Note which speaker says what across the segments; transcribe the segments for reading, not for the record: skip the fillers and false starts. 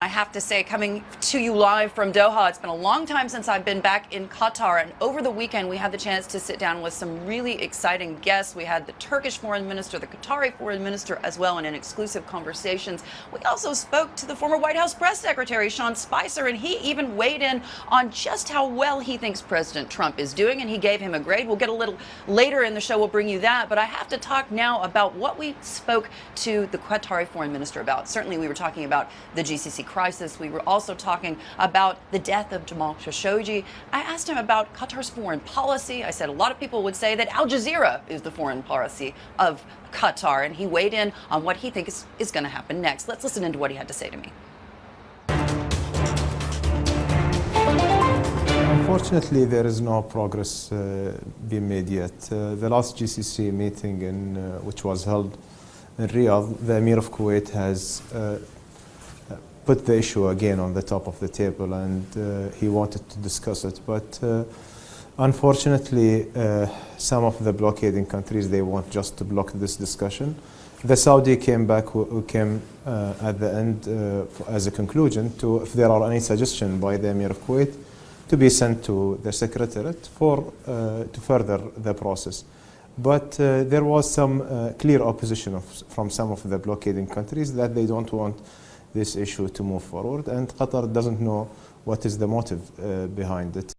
Speaker 1: I have to say, coming to you live from Doha, it's been a long time since I've been back in Qatar, and over the weekend we had the chance to sit down with some really exciting guests. We had the Turkish foreign minister, the Qatari foreign minister as well, and in exclusive conversations. We also spoke to the former White House press secretary, Sean Spicer, and he even weighed in on just how well he thinks President Trump is doing, and he gave him a grade. We'll get a little later in the show, we'll bring you that, but I have to talk now about what we spoke to the Qatari foreign minister about. Certainly we were talking about the GCC crisis. We were also talking about the death of Jamal Khashoggi. I asked him about Qatar's foreign policy. I said a lot of people would say that Al Jazeera is the foreign policy of Qatar, and he weighed in on what he thinks is going to happen next. Let's listen into what he had to say to me.
Speaker 2: Unfortunately, there is no progress being made yet. The last GCC meeting, which was held in Riyadh, the Emir of Kuwait has put the issue again on the top of the table, and he wanted to discuss it. But unfortunately, some of the blockading countries, they want just to block this discussion. The Saudi came back, who came at the end as a conclusion to, if there are any suggestions by the Emir of Kuwait, to be sent to the Secretariat for to further the process. But there was some clear opposition from some of the blockading countries that they don't want this issue to move forward, and Qatar doesn't know what is the motive behind it.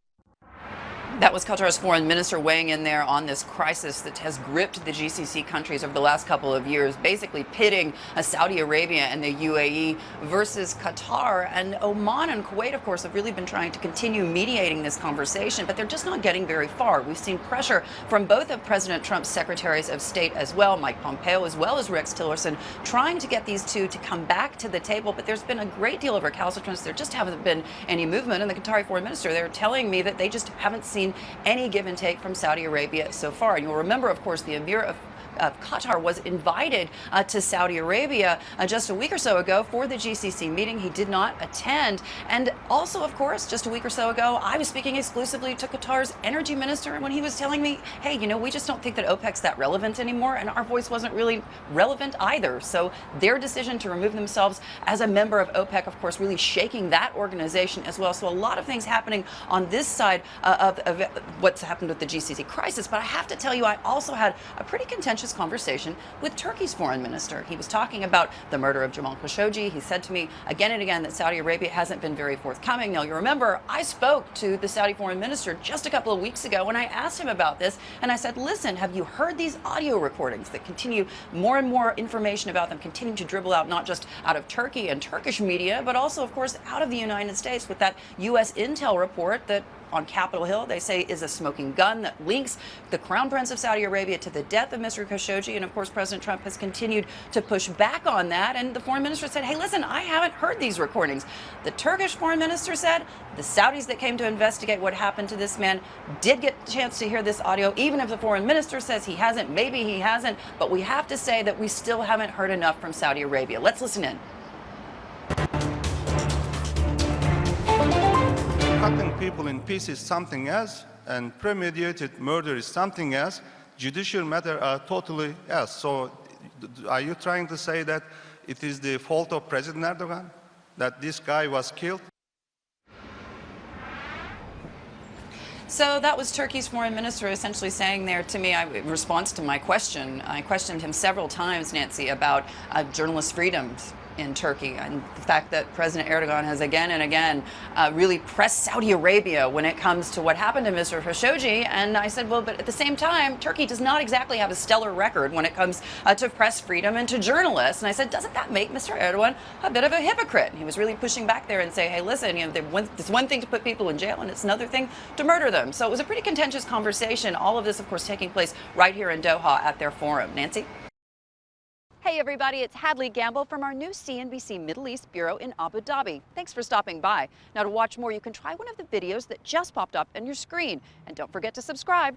Speaker 1: That was Qatar's foreign minister weighing in there on this crisis that has gripped the GCC countries over the last couple of years, basically pitting Saudi Arabia and the UAE versus Qatar. And Oman and Kuwait, of course, have really been trying to continue mediating this conversation, but they're just not getting very far. We've seen pressure from both of President Trump's secretaries of state as well, Mike Pompeo as well as Rex Tillerson, trying to get these two to come back to the table. But there's been a great deal of recalcitrance. There just haven't been any movement. And the Qatari foreign minister, they're telling me that they just haven't seen any give and take from Saudi Arabia so far. And you'll remember, of course, the Emir of Qatar was invited to Saudi Arabia just a week or so ago for the GCC meeting. He did not attend. And also, of course, just a week or so ago, I was speaking exclusively to Qatar's energy minister, and when he was telling me, hey, you know, we just don't think that OPEC's that relevant anymore, and our voice wasn't really relevant either. So their decision to remove themselves as a member of OPEC, of course, really shaking that organization as well. So a lot of things happening on this side of what's happened with the GCC crisis. But I have to tell you, I also had a pretty contentious conversation with Turkey's foreign minister. He was talking about the murder of Jamal Khashoggi. He said to me again and again that Saudi Arabia hasn't been very forthcoming. Now, you remember, I spoke to the Saudi foreign minister just a couple of weeks ago when I asked him about this, and I said, listen, have you heard these audio recordings that continue, more and more information about them continuing to dribble out, not just out of Turkey and Turkish media, but also, of course, out of the United States with that U.S. intel report that on Capitol Hill, they say, is a smoking gun that links the Crown Prince of Saudi Arabia to the death of Mr. Khashoggi. And of course, President Trump has continued to push back on that. And the foreign minister said, hey, listen, I haven't heard these recordings. The Turkish foreign minister said the Saudis that came to investigate what happened to this man did get a chance to hear this audio. Even if the foreign minister says he hasn't, maybe he hasn't. But we have to say that we still haven't heard enough from Saudi Arabia. Let's listen in.
Speaker 3: Cutting people in pieces is something else, and premeditated murder is something else. Judicial matter are totally else. So are you trying to say that it is the fault of President Erdogan that this guy was killed?
Speaker 1: So that was Turkey's foreign minister essentially saying there to me, in response to my question, I questioned him several times, Nancy, about journalist freedoms in Turkey and the fact that President Erdogan has again and again really pressed Saudi Arabia when it comes to what happened to Mr. Khashoggi. And I said, well, but at the same time, Turkey does not exactly have a stellar record when it comes to press freedom and to journalists. And I said, doesn't that make Mr. Erdogan a bit of a hypocrite? And he was really pushing back there and saying, hey, listen, you know, it's one thing to put people in jail and it's another thing to murder them. So it was a pretty contentious conversation. All of this, of course, taking place right here in Doha at their forum. Nancy? Hey everybody, it's Hadley Gamble from our new CNBC Middle East Bureau in Abu Dhabi. Thanks for stopping by. Now to watch more, you can try one of the videos that just popped up on your screen. And don't forget to subscribe.